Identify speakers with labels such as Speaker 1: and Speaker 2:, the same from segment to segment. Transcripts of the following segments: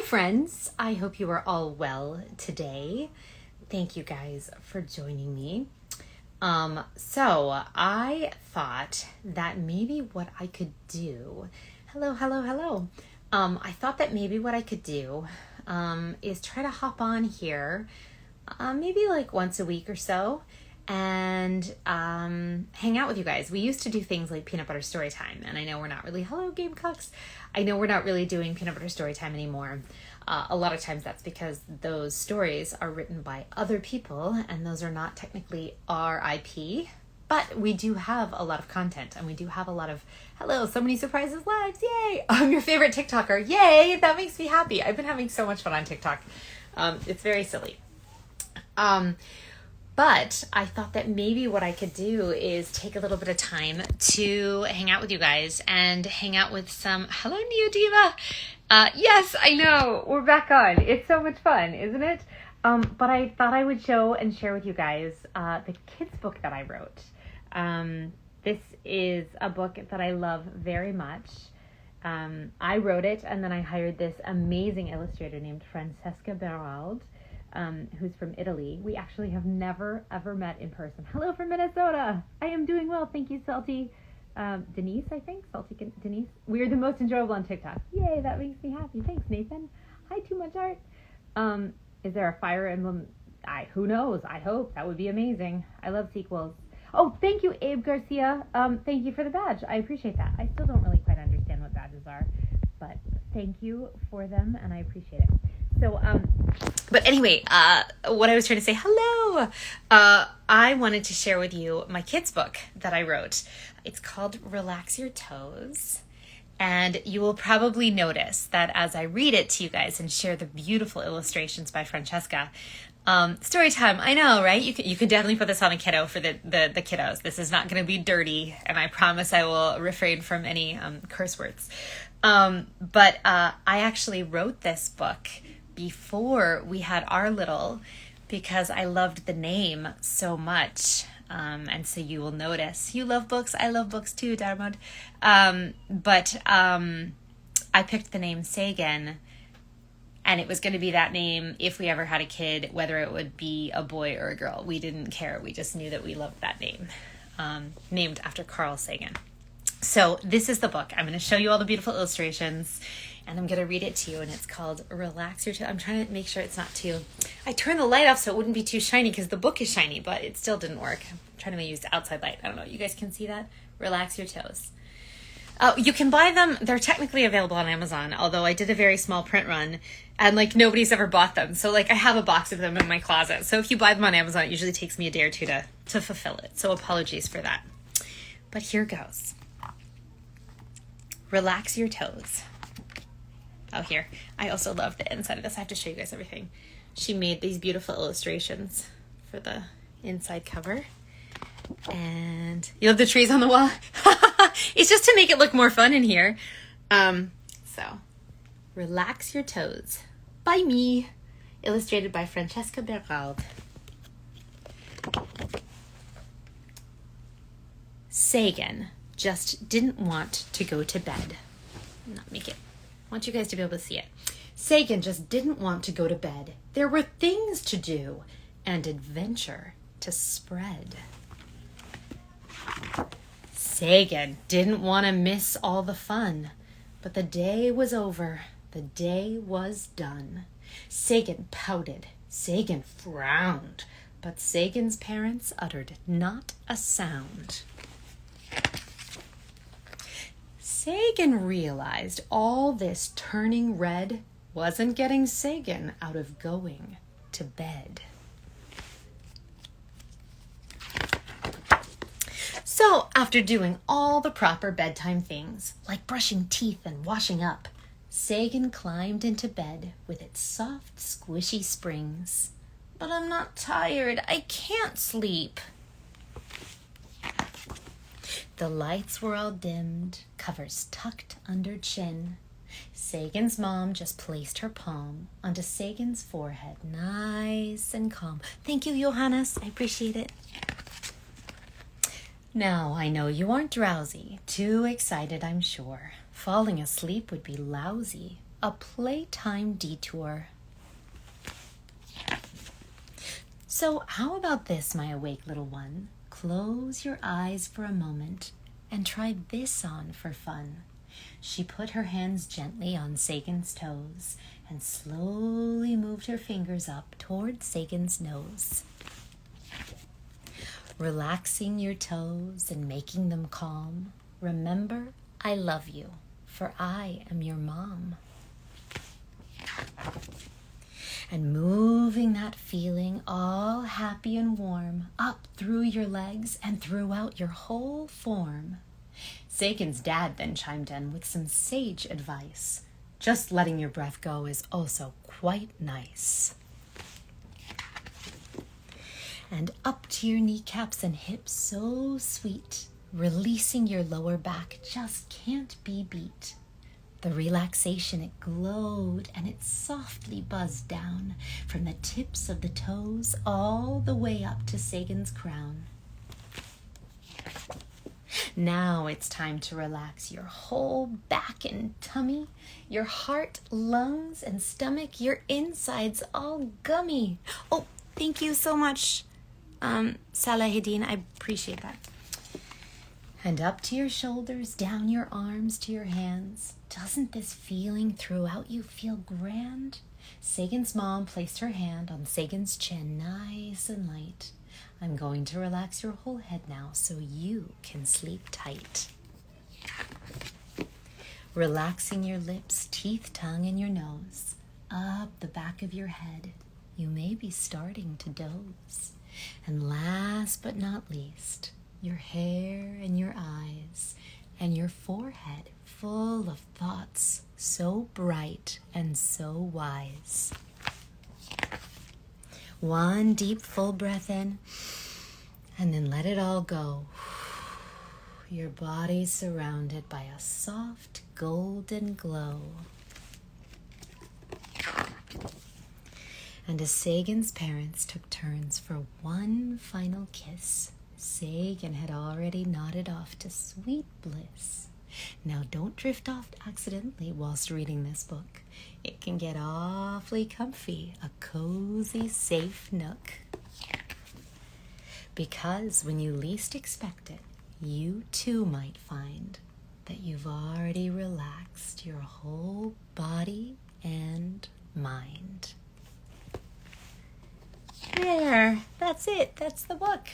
Speaker 1: friends. I hope you are all well today. Thank you guys for joining me. So I thought that maybe what I could do, hello. I thought that maybe what I could do is try to hop on here maybe like once a week or so and hang out with you guys. We used to do things like peanut butter story time, and I know we're not really, hello Gamecocks, I know we're not really doing peanut butter story time anymore. A lot of times that's because those stories are written by other people and those are not technically our IP, but we do have a lot of content and we do have a lot of, hello, so many surprises lives, yay! I'm your favorite TikToker, yay! That makes me happy. I've been having so much fun on TikTok. It's very silly. But I thought that maybe what I could do is take a little bit of time to hang out with you guys and hang out with some, hello Neo Diva. Yes, I know, we're back on. It's so much fun, isn't it? But I thought I would show and share with you guys the kids book that I wrote. This is a book that I love very much. I wrote it and then I hired this amazing illustrator named Francesca Berald, who's from Italy. We actually have never, ever met in person. Hello from Minnesota. I am doing well. Thank you, Salty. Denise, I think. Salty Denise. We're the most enjoyable on TikTok. Yay, that makes me happy. Thanks, Nathan. Hi, Too Much Art. Is there a Fire Emblem? Who knows? I hope. That would be amazing. I love sequels. Oh, thank you, Abe Garcia. Thank you for the badge. I appreciate that. I still don't really quite understand what badges are, but thank you for them, and I appreciate it. So, but anyway, what I was trying to say, hello, I wanted to share with you my kids book that I wrote. It's called Relax Your Toes. And you will probably notice that as I read it to you guys and share the beautiful illustrations by Francesca, story time, I know, right? You could definitely put this on a kiddo for the kiddos. This is not going to be dirty, and I promise I will refrain from any curse words. But I actually wrote this book before we had our little, because I loved the name so much. And so you will notice, you love books, I love books too, Darmod. But I picked the name Sagan, and it was going to be that name if we ever had a kid, whether it would be a boy or a girl. We didn't care. We just knew that we loved that name, named after Carl Sagan. So this is the book. I'm going to show you all the beautiful illustrations, and I'm going to read it to you, and it's called Relax Your Toes. I'm trying to make sure it's not too... I turned the light off so it wouldn't be too shiny because the book is shiny, but it still didn't work. I'm trying to use the outside light. I don't know. You guys can see that? Relax Your Toes. You can buy them. They're technically available on Amazon, although I did a very small print run, and nobody's ever bought them. So I have a box of them in my closet. So if you buy them on Amazon, it usually takes me a day or two to fulfill it. So apologies for that. But here goes. Relax Your Toes. Oh, here. I also love the inside of this. I have to show you guys everything. She made these beautiful illustrations for the inside cover. And you love the trees on the wall? It's just to make it look more fun in here. So, Relax Your Toes by me. Illustrated by Francesca Berald. Sagan just didn't want to go to bed. I want you guys to be able to see it. Sagan just didn't want to go to bed. There were things to do and adventure to spread. Sagan didn't want to miss all the fun, but the day was over. The day was done. Sagan pouted. Sagan frowned, but Sagan's parents uttered not a sound. Sagan realized all this turning red wasn't getting Sagan out of going to bed. So, after doing all the proper bedtime things, like brushing teeth and washing up, Sagan climbed into bed with its soft, squishy springs. But I'm not tired. I can't sleep. The lights were all dimmed, covers tucked under chin. Sagan's mom just placed her palm onto Sagan's forehead, nice and calm. Thank you, Johannes. I appreciate it. Now, I know you aren't drowsy, too excited, I'm sure. Falling asleep would be lousy, a playtime detour. So how about this, my awake little one? Close your eyes for a moment and try this on for fun. She put her hands gently on Sagan's toes and slowly moved her fingers up toward Sagan's nose. Relaxing your toes and making them calm, remember, I love you, for I am your mom. And moving that feeling all happy and warm up through your legs and throughout your whole form. Sagan's dad then chimed in with some sage advice. Just letting your breath go is also quite nice. And up to your kneecaps and hips so sweet, releasing your lower back just can't be beat. The relaxation, it glowed and it softly buzzed down from the tips of the toes all the way up to Sagan's crown. Now it's time to relax your whole back and tummy, your heart, lungs, and stomach, your insides all gummy. Oh, thank you so much, Salahideen. I appreciate that. And up to your shoulders, down your arms to your hands. Doesn't this feeling throughout you feel grand? Sagan's mom placed her hand on Sagan's chin, nice and light. I'm going to relax your whole head now so you can sleep tight. Relaxing your lips, teeth, tongue, and your nose. Up the back of your head, you may be starting to doze. And last but not least, your hair and your eyes and your forehead full of thoughts so bright and so wise. One deep full breath in and then let it all go. Your body's surrounded by a soft golden glow. And as Sagan's parents took turns for one final kiss, Sagan had already nodded off to sweet bliss. Now don't drift off accidentally whilst reading this book. It can get awfully comfy, a cozy, safe nook. Because when you least expect it, you too might find that you've already relaxed your whole body and mind. There, that's it. That's the book.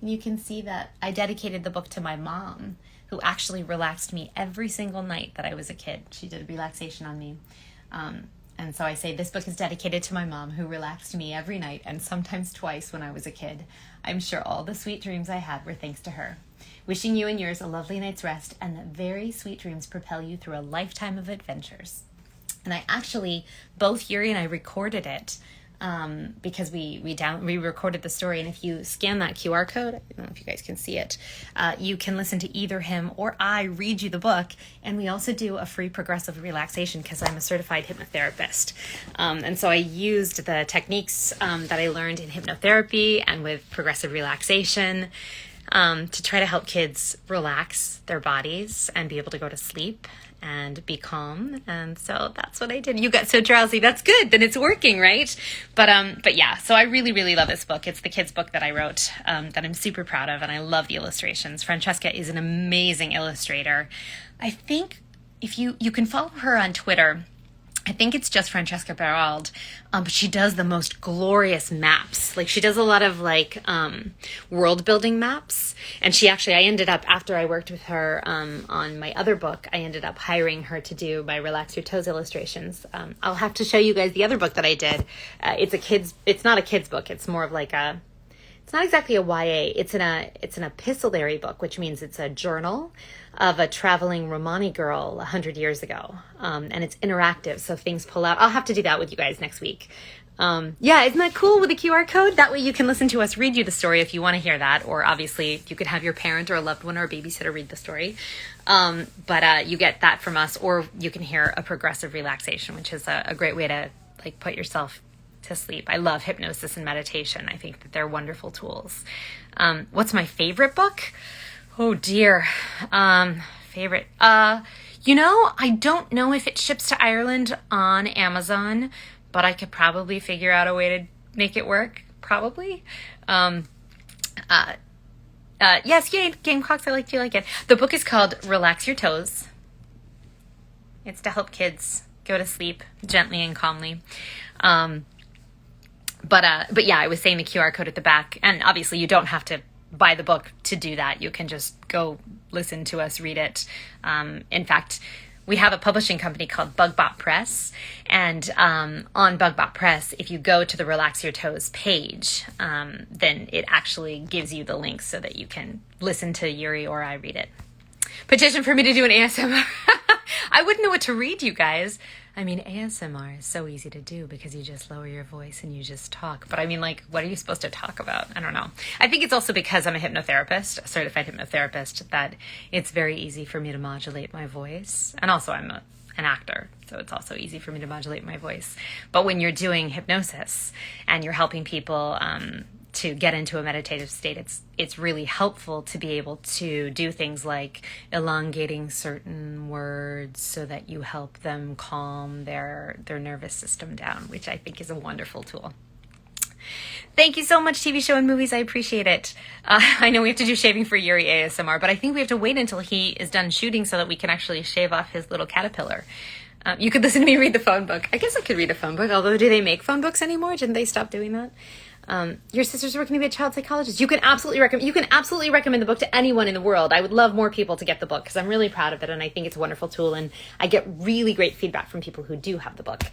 Speaker 1: And you can see that I dedicated the book to my mom, who actually relaxed me every single night that I was a kid. She did a relaxation on me. And so I say this book is dedicated to my mom, who relaxed me every night and sometimes twice when I was a kid. I'm sure all the sweet dreams I had were thanks to her. Wishing you and yours a lovely night's rest, and that very sweet dreams propel you through a lifetime of adventures. And I actually, both Yuri and I recorded it because we recorded the story, and if you scan that QR code, I don't know if you guys can see it, you can listen to either him or I read you the book, and we also do a free progressive relaxation because I'm a certified hypnotherapist. And so I used the techniques that I learned in hypnotherapy and with progressive relaxation to try to help kids relax their bodies and be able to go to sleep and be calm. And so that's what I did. You got so drowsy. That's good. Then it's working, right? But yeah, so I really, really love this book. It's the kids' book that I wrote that I'm super proud of, and I love the illustrations. Francesca is an amazing illustrator. I think if you can follow her on Twitter, I think it's just Francesca Berald, but she does the most glorious maps. Like, she does a lot of world building maps. And I ended up, after I worked with her on my other book, I ended up hiring her to do my Relax Your Toes illustrations. I'll have to show you guys the other book that I did. It's not a kid's book. It's more of it's not exactly a YA. It's an epistolary book, which means it's a journal of a traveling Romani girl 100 years ago. And it's interactive, so things pull out. I'll have to do that with you guys next week. Yeah, isn't that cool with a QR code? That way you can listen to us read you the story if you want to hear that, or obviously you could have your parent or a loved one or a babysitter read the story. But you get that from us, or you can hear a progressive relaxation, which is a great way to put yourself to sleep. I love hypnosis and meditation. I think that they're wonderful tools. What's my favorite book? Oh dear. Favorite. I don't know if it ships to Ireland on Amazon, but I could probably figure out a way to make it work. Probably. Yes, yay, Gamecocks, I like you like it. The book is called Relax Your Toes. It's to help kids go to sleep gently and calmly. But yeah, I was saying the QR code at the back, and obviously you don't have to buy the book to do that. You can just go listen to us read it. In fact, we have a publishing company called Bugbot Press, and on Bugbot Press, if you go to the Relax Your Toes page, then it actually gives you the link so that you can listen to Yuri or I read it. Petition for me to do an ASMR. I wouldn't know what to read, you guys. I mean, ASMR is so easy to do because you just lower your voice and you just talk. But I mean, like, what are you supposed to talk about? I don't know. I think it's also because I'm a hypnotherapist, a certified hypnotherapist, that it's very easy for me to modulate my voice. And also I'm an actor, so it's also easy for me to modulate my voice. But when you're doing hypnosis and you're helping people to get into a meditative state, it's really helpful to be able to do things like elongating certain words so that you help them calm their nervous system down, which I think is a wonderful tool. Thank you so much, TV show and movies. I appreciate it. I know we have to do shaving for Yuri ASMR, but I think we have to wait until he is done shooting so that we can actually shave off his little caterpillar. You could listen to me read the phone book. I guess I could read a phone book, although do they make phone books anymore? Didn't they stop doing that? Your sister's working to be a child psychologist. You can absolutely recommend the book to anyone in the world. I would love more people to get the book because I'm really proud of it and I think it's a wonderful tool, and I get really great feedback from people who do have the book.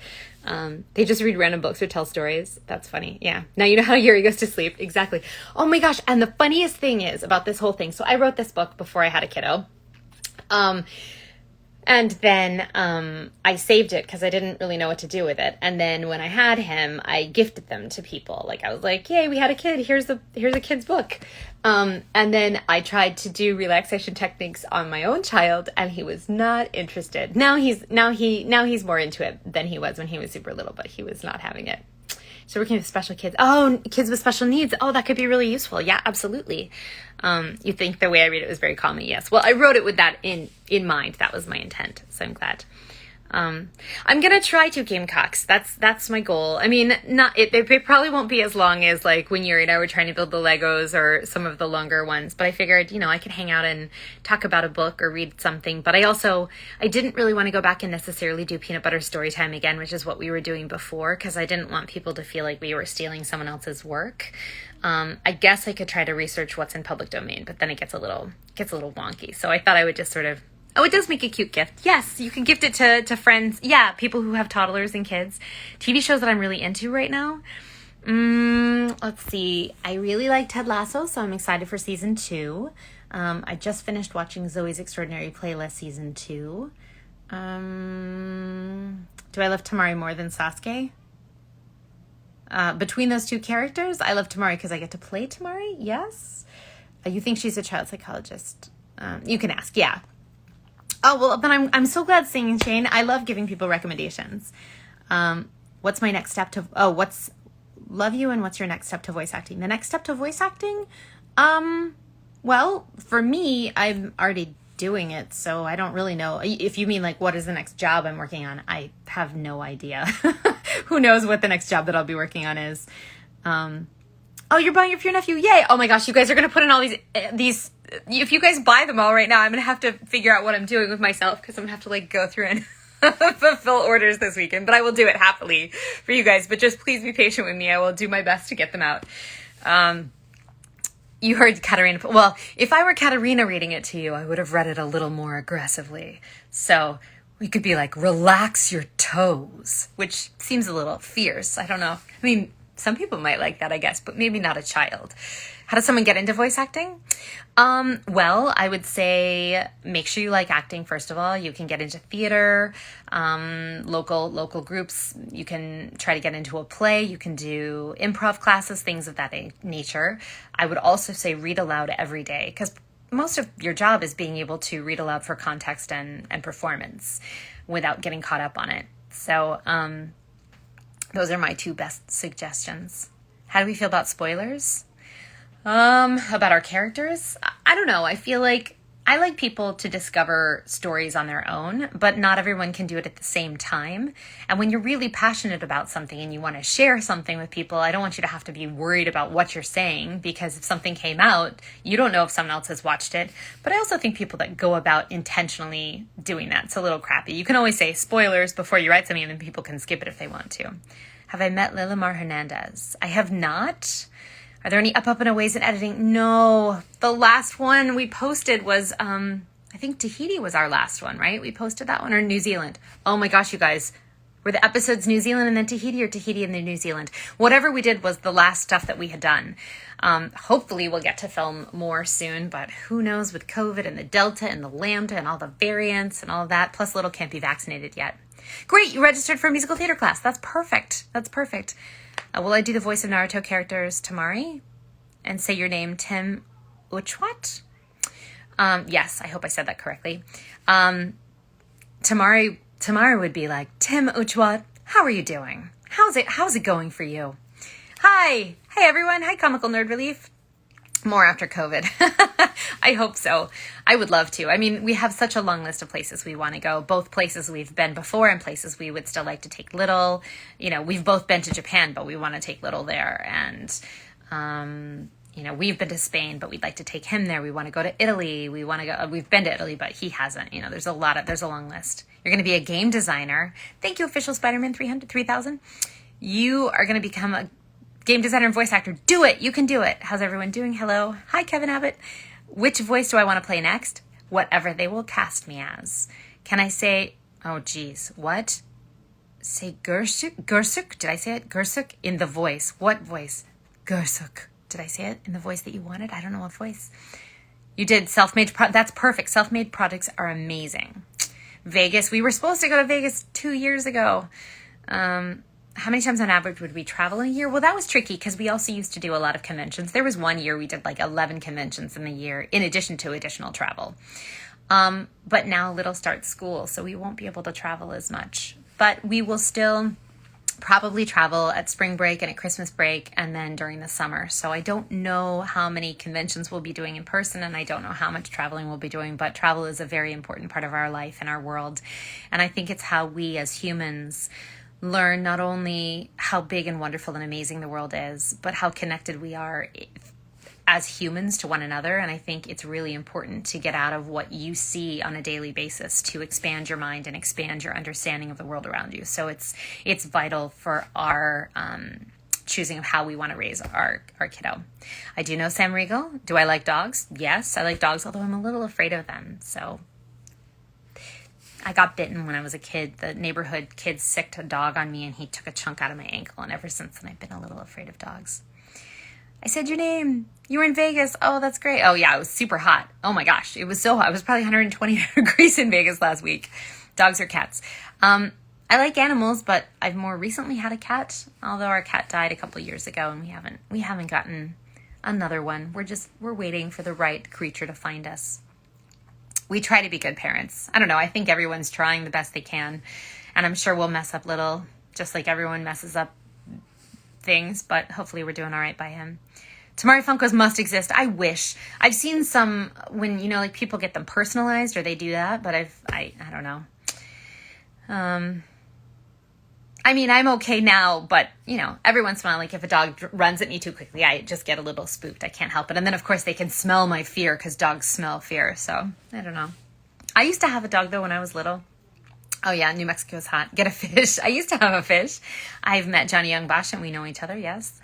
Speaker 1: They just read random books or tell stories. That's funny. Yeah. Now you know how Yuri goes to sleep. Exactly. Oh my gosh. And the funniest thing is about this whole thing. So I wrote this book before I had a kiddo. And then I saved it because I didn't really know what to do with it. And then when I had him, I gifted them to people. Like I was like, "Yay, we had a kid. Here's a kid's book." And then I tried to do relaxation techniques on my own child, and he was not interested. Now he's more into it than he was when he was super little, but he was not having it. So working with special kids. Oh, kids with special needs. Oh, that could be really useful. Yeah, absolutely. You think the way I read it was very calming. Yes. Well, I wrote it with that in mind. That was my intent. So I'm glad. I'm going to try 2 Gamecocks. That's my goal. I mean, it probably won't be as long as like when Yuri and I were trying to build the Legos or some of the longer ones, but I figured, I could hang out and talk about a book or read something. But I didn't really want to go back and necessarily do peanut butter story time again, which is what we were doing before, because I didn't want people to feel like we were stealing someone else's work. I guess I could try to research what's in public domain, but then it gets a little wonky. So I thought I would just sort of, oh, it does make a cute gift. Yes, you can gift it to friends. Yeah, people who have toddlers and kids. TV shows that I'm really into right now. Let's see. I really like Ted Lasso, so I'm excited for season 2. I just finished watching Zoe's Extraordinary Playlist season 2. Do I love Tamari more than Sasuke? Between those 2 characters, I love Tamari because I get to play Tamari. Yes. You think she's a child psychologist? You can ask. Yeah. Oh, well, then I'm so glad, Singing Shane. I love giving people recommendations. What's my next step to... Oh, love you, and what's your next step to voice acting? The next step to voice acting? Well, for me, I'm already doing it, so I don't really know. If you mean, like, what is the next job I'm working on, I have no idea. Who knows what the next job that I'll be working on is. Oh, you're buying it for your nephew. Yay. Oh my gosh, you guys are going to put in all these, if you guys buy them all right now, I'm going to have to figure out what I'm doing with myself because I'm going to have to like go through and fulfill orders this weekend, but I will do it happily for you guys, but just please be patient with me. I will do my best to get them out. You heard Katerina. Well, if I were Katerina reading it to you, I would have read it a little more aggressively. So we could be like, relax your toes, which seems a little fierce. I don't know. I mean, some people might like that, I guess, but maybe not a child. How does someone get into voice acting? Well, I would say make sure you like acting, first of all. You can get into theater, local groups. You can try to get into a play. You can do improv classes, things of that nature. I would also say read aloud every day, because most of your job is being able to read aloud for context and performance without getting caught up on it. So those are my 2 best suggestions. How do we feel about spoilers? About our characters? I don't know. I feel like I like people to discover stories on their own, but not everyone can do it at the same time. And when you're really passionate about something and you want to share something with people, I don't want you to have to be worried about what you're saying, because if something came out, you don't know if someone else has watched it. But I also think people that go about intentionally doing that's a little crappy. You can always say spoilers before you write something, and then people can skip it if they want to. Have I met Lilimar Hernandez? I have not. Are there any up and aways in editing? No. The last one we posted was, I think Tahiti was our last one, right? We posted that one, or New Zealand. Oh my gosh, you guys. Were the episodes New Zealand and then Tahiti, or Tahiti and then New Zealand? Whatever we did was the last stuff that we had done. Hopefully we'll get to film more soon, but who knows with COVID and the Delta and the Lambda and all the variants and all of that. Plus Little can't be vaccinated yet. Great, you registered for a musical theater class. That's perfect. That's perfect. Will I do the voice of Naruto characters Tamari and say your name, Tim Uchwat? Yes, I hope I said that correctly. Tamari would be like, Tim Uchwat, how are you doing? How's it going for you? Hi everyone. Hi, Comical Nerd Relief. More after COVID. I hope so. I would love to. I mean, we have such a long list of places we want to go, both places we've been before and places we would still like to take Little. You know, we've both been to Japan, but we want to take Little there. And, you know, we've been to Spain, but we'd like to take him there. We want to go to Italy. We've been to Italy, but he hasn't. You know, there's a long list. You're going to be a game designer. Thank you, Official Spider-Man 3000. You are going to become a game designer and voice actor. Do it. You can do it. How's everyone doing? Hello. Hi, Kevin Abbott. Which voice do I want to play next? Whatever they will cast me as. Can I say, oh, geez, what? Say Gersuk? Gersuk? Did I say it? Gersuk? In the voice. What voice? Gersuk. Did I say it in the voice that you wanted? I don't know what voice. You did self-made. That's perfect. Self-made projects are amazing. Vegas. We were supposed to go to Vegas 2 years ago. How many times on average would we travel in a year? Well, that was tricky because we also used to do a lot of conventions. There was one year we did like 11 conventions in the year in addition to additional travel. But now Little starts school, so we won't be able to travel as much. But we will still probably travel at spring break and at Christmas break and then during the summer. So I don't know how many conventions we'll be doing in person, and I don't know how much traveling we'll be doing, but travel is a very important part of our life and our world. And I think it's how we as humans learn not only how big and wonderful and amazing the world is, but how connected we are as humans to one another. And I think it's really important to get out of what you see on a daily basis to expand your mind and expand your understanding of the world around you. So it's vital for our choosing of how we want to raise our kiddo. I do know Sam Riegel. Do I like dogs? Yes, I like dogs, although I'm a little afraid of them. So I got bitten when I was a kid. The neighborhood kid sicked a dog on me and he took a chunk out of my ankle. And ever since then, I've been a little afraid of dogs. I said your name. You were in Vegas. Oh, that's great. Oh, yeah, it was super hot. Oh, my gosh. It was so hot. It was probably 120 degrees in Vegas last week. Dogs or cats? I like animals, but I've more recently had a cat, although our cat died a couple of years ago and we haven't gotten another one. We're waiting for the right creature to find us. We try to be good parents. I don't know. I think everyone's trying the best they can. And I'm sure we'll mess up Little, just like everyone messes up things. But hopefully we're doing all right by him. Tamari Funkos must exist. I wish. I've seen some when, you know, like people get them personalized or they do that. But I don't know. I mean, I'm okay now, but, you know, every once in a while, like if a dog runs at me too quickly, I just get a little spooked. I can't help it. And then, of course, they can smell my fear because dogs smell fear. So, I don't know. I used to have a dog, though, when I was little. Oh, yeah, New Mexico is hot. Get a fish. I used to have a fish. I've met Johnny Young Bosch, and we know each other, yes.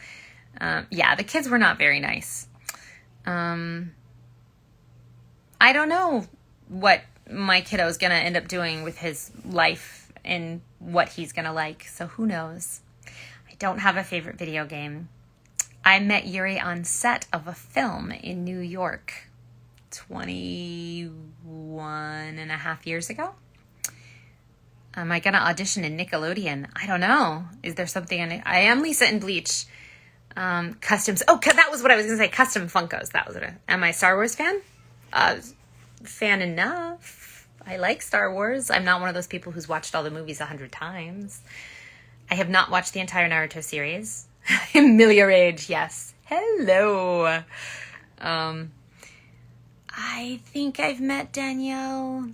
Speaker 1: Yeah, the kids were not very nice. I don't know what my kiddo is going to end up doing with his life and what he's going to like. So who knows? I don't have a favorite video game. I met Yuri on set of a film in New York 21 and a half years ago. Am I going to audition in Nickelodeon? I don't know. Is there something in it? I am Lisa in Bleach. Customs. Oh, that was what I was going to say. Custom Funkos. That was it. Am I a Star Wars fan? Fan enough. I like Star Wars. I'm not one of those people who's watched all the movies 100 times. I have not watched the entire Naruto series. Emilia Rage, yes. Hello. I think I've met Danielle.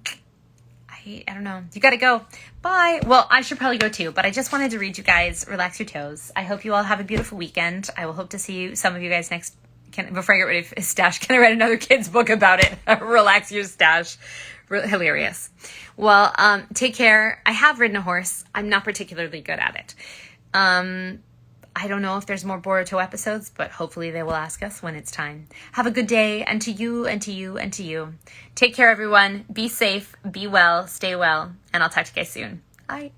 Speaker 1: I don't know. You got to go. Bye. Well, I should probably go too, but I just wanted to read you guys Relax Your Toes. I hope you all have a beautiful weekend. I will hope to see some of you guys next. Before I get rid of his stash, can I write another kid's book about it? Relax Your Stash. Hilarious. Well, take care. I have ridden a horse. I'm not particularly good at it. I don't know if there's more Boruto episodes, but hopefully they will ask us when it's time. Have a good day, and to you, and to you, and to you. Take care, everyone. Be safe, be well, stay well, and I'll talk to you guys soon. Bye.